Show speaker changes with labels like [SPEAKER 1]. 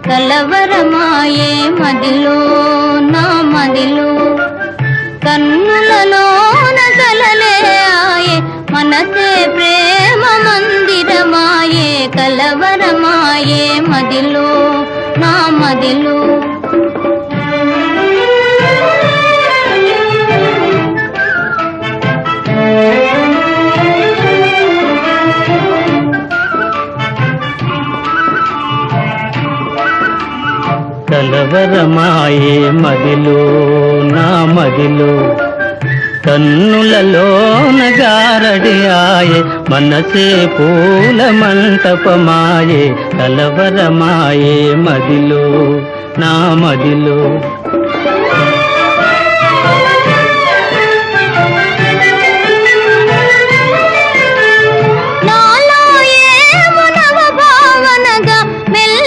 [SPEAKER 1] కలవరమాయే మదిలో నా మదిలో కన్నులలోన కలలే ఆయే మనసే ప్రేమ మందిరమాయే కలవరమాయే మదిలో నా మదిలో
[SPEAKER 2] కలవరమాయే మదిలో నా మదిలో కన్నులలోన గారడి ఆయే మనసే పూల మంటపమాయే కలవరమాయే మదిలో నా మదిలో